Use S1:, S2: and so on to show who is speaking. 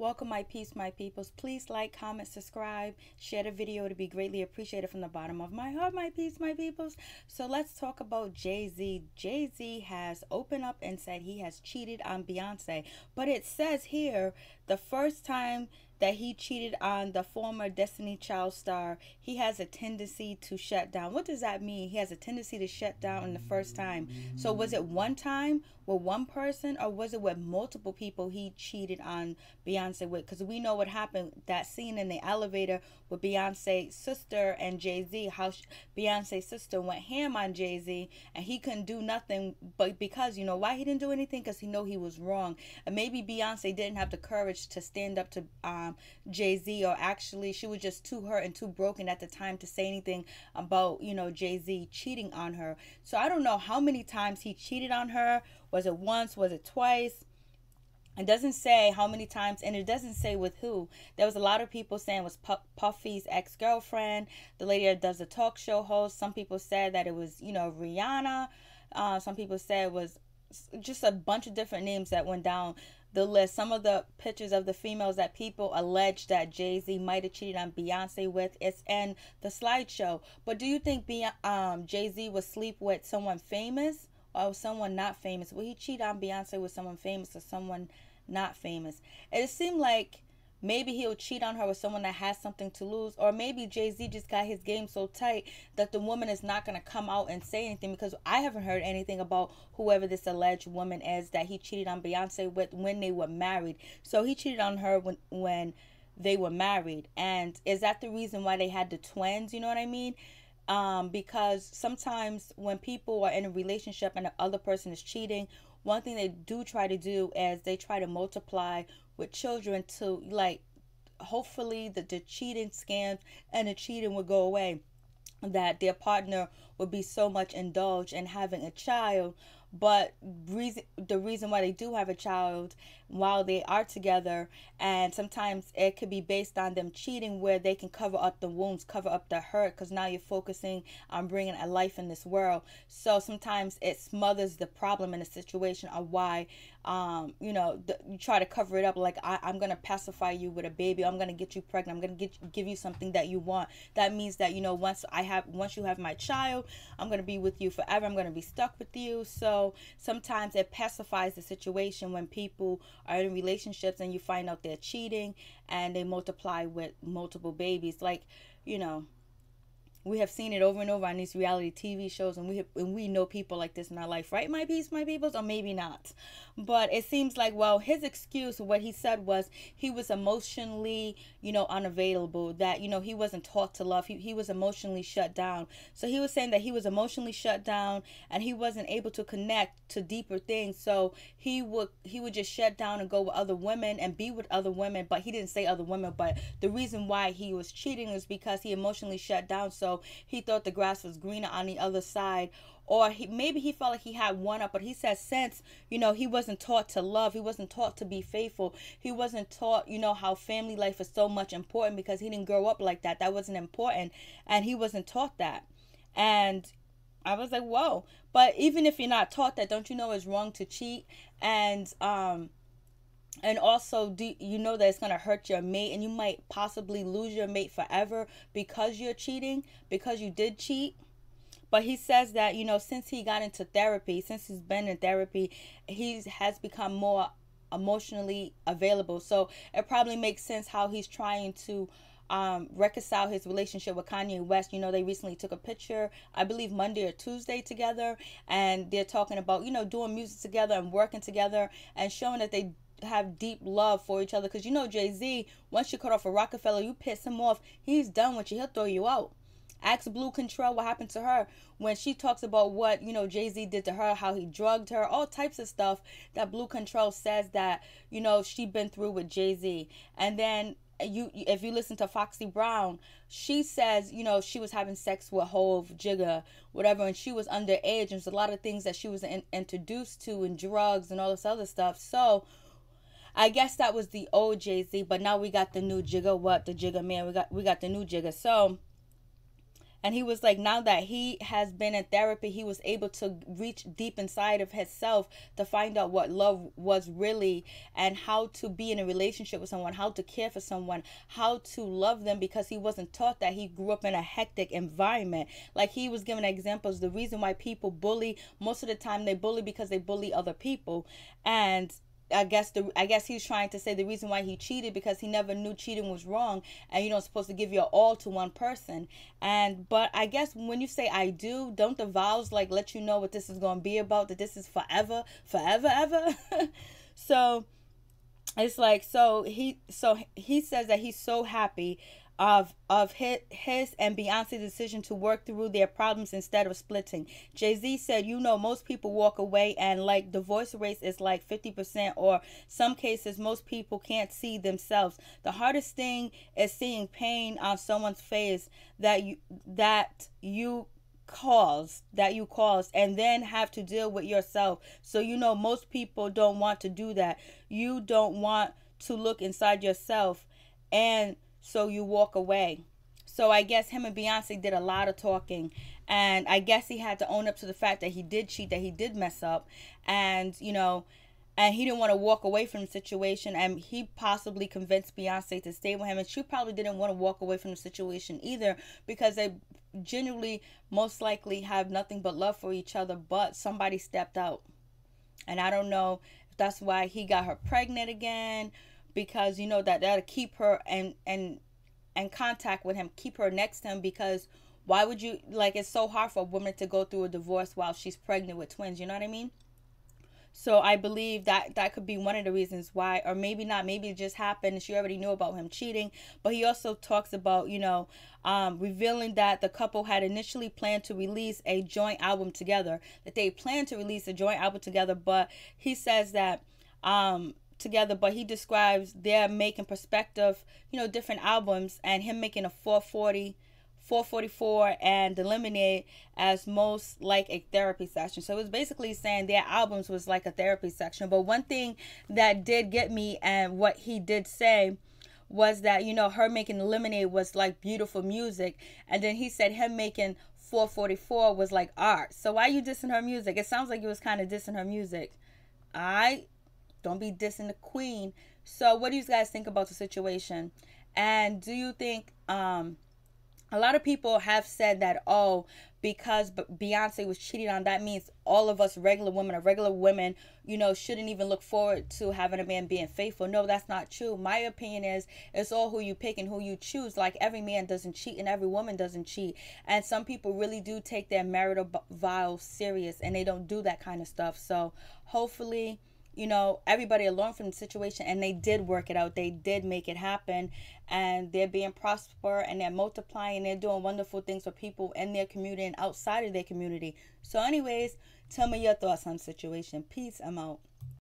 S1: Welcome, my peace, my peoples. Please like, comment, subscribe, share the video to be greatly appreciated from the bottom of my heart, my peace, my peoples. So let's talk about Jay-Z. Jay-Z has opened up and said he has cheated on Beyonce. But it says here, the first time that he cheated on the former Destiny Child star, he has a tendency to shut down. What does that mean? He has a tendency to shut down in the first time. So was it one time with one person, or was it with multiple people he cheated on Beyonce with? Because we know what happened, that scene in the elevator with Beyonce's sister and Jay-Z, how Beyonce's sister went ham on Jay-Z and he couldn't do nothing, but because, you know why he didn't do anything? Because he know he was wrong. And maybe Beyonce didn't have the courage to stand up to Jay-Z, or actually she was just too hurt and too broken at the time to say anything about, Jay-Z cheating on her. So I don't know how many times he cheated on her. Was it once? Was it twice? It doesn't say how many times, and it doesn't say with who. There was a lot of people saying it was Puffy's ex-girlfriend, the lady that does the talk show host. Some people said that it was, Rihanna. Some people said it was just a bunch of different names that went down the list. Some of the pictures of the females that people allege that Jay-Z might have cheated on Beyonce with is in the slideshow. But do you think Jay-Z would sleep with someone famous or someone not famous? Will he cheat on Beyonce with someone famous or someone not famous? It seemed like maybe he'll cheat on her with someone that has something to lose, or maybe Jay-Z just got his game so tight that the woman is not going to come out and say anything, because I haven't heard anything about whoever this alleged woman is that he cheated on Beyonce with when they were married. So he cheated on her when they were married. And is that the reason why they had the twins? You know what I mean? Because sometimes when people are in a relationship and the other person is cheating, one thing they do try to do is they try to multiply with children to, like, hopefully the cheating scams and the cheating would go away, that their partner would be so much indulged in having a child. But the reason why they do have a child while they are together, and sometimes it could be based on them cheating, where they can cover up the wounds, cover up the hurt, because now you're focusing on bringing a life in this world. So sometimes it smothers the problem in a situation of why, you try to cover it up, like, I'm going to pacify you with a baby. I'm going to get you pregnant. I'm going to give you something that you want. That means that, once you have my child, I'm going to be with you forever. I'm going to be stuck with you. So sometimes it pacifies the situation when people are in relationships and you find out they're cheating and they multiply with multiple babies. Like, we have seen it over and over on these reality TV shows, and we know people like this in our life, right, my peeps, my peoples, or maybe not. But it seems like, well, his excuse, what he said was he was emotionally, unavailable, that, he wasn't taught to love. He was emotionally shut down. So he was saying that he was emotionally shut down and he wasn't able to connect to deeper things. So he would just shut down and go with other women and be with other women. But he didn't say other women, but the reason why he was cheating was because he emotionally shut down. So he thought the grass was greener on the other side, or maybe he felt like he had one up. But he said, since he wasn't taught to love, he wasn't taught to be faithful, he wasn't taught how family life is so much important, because he didn't grow up like that. That wasn't important, and he wasn't taught that. And I was like, whoa. But even if you're not taught that, don't you know it's wrong to cheat? And also, do you know that it's going to hurt your mate, and you might possibly lose your mate forever because you're cheating, because you did cheat? But he says that, since he got into therapy, since he's been in therapy, he has become more emotionally available. So it probably makes sense how he's trying to reconcile his relationship with Kanye West. They recently took a picture, I believe Monday or Tuesday, together, and they're talking about, doing music together and working together and showing that they have deep love for each other. Because Jay-Z, once you cut off a Rockefeller, you piss him off, he's done with you, he'll throw you out. Ask Blue Control what happened to her when she talks about what Jay-Z did to her, how he drugged her, all types of stuff that Blue Control says that she been through with Jay-Z. And then if you listen to Foxy Brown, she says she was having sex with Hove, Jigga, whatever, and she was underage. There's a lot of things that she was introduced to, and drugs and all this other stuff. So I guess that was the old Jay-Z, but now we got the new Jigga. What? The Jigga man. We got the new Jigga. So And he was like, now that he has been in therapy, he was able to reach deep inside of himself to find out what love was really, and how to be in a relationship with someone, how to care for someone, how to love them, because he wasn't taught that. He grew up in a hectic environment. Like, he was giving examples. The reason why people bully, most of the time they bully because they bully other people. And I guess he's trying to say the reason why he cheated because he never knew cheating was wrong, and you're not supposed to give your all to one person. And but I guess when you say I do, don't the vows like let you know what this is going to be about, that this is forever, forever, ever? So it's like, so he says that he's so happy of his and Beyonce's decision to work through their problems instead of splitting. Jay-Z said, you know, most people walk away and like divorce rates is like 50%, or some cases most people can't see themselves. The hardest thing is seeing pain on someone's face that you caused, and then have to deal with yourself. So you know, most people don't want to do that. You don't want to look inside yourself, and so you walk away. So I guess him and Beyonce did a lot of talking, and I guess he had to own up to the fact that he did cheat, that he did mess up, and you know, and he didn't want to walk away from the situation, and he possibly convinced Beyonce to stay with him, and she probably didn't want to walk away from the situation either, because they genuinely most likely have nothing but love for each other, but somebody stepped out. And I don't know if that's why he got her pregnant again, because you know that'll keep her and contact with him, keep her next to him, because why would you, like, it's so hard for a woman to go through a divorce while she's pregnant with twins, you know what I mean? So I believe that that could be one of the reasons why, or maybe not, maybe it just happened and she already knew about him cheating. But he also talks about, you know, revealing that the couple had initially planned to release a joint album together, that they planned to release a joint album together, but he says that together, but he describes their making perspective, you know, different albums, and him making a 440, 444, and the Lemonade as most like a therapy session. So it was basically saying their albums was like a therapy section. But one thing that did get me, and what he did say, was that, you know, her making the Lemonade was like beautiful music, and then he said him making 444 was like art. So why you dissing her music? It sounds like you was kind of dissing her music. Alright, don't be dissing the queen. So what do you guys think about the situation? And do you think a lot of people have said that, oh, because Beyonce was cheated on, that means all of us regular women, you know, shouldn't even look forward to having a man being faithful. No, that's not true. My opinion is, it's all who you pick and who you choose. Like, every man doesn't cheat and every woman doesn't cheat. And some people really do take their marital vows serious, and they don't do that kind of stuff. So hopefully, you know, everybody learned from the situation, and they did work it out. They did make it happen, and they're being prosperous, and they're multiplying. They're doing wonderful things for people in their community and outside of their community. So anyways, tell me your thoughts on the situation. Peace. I'm out.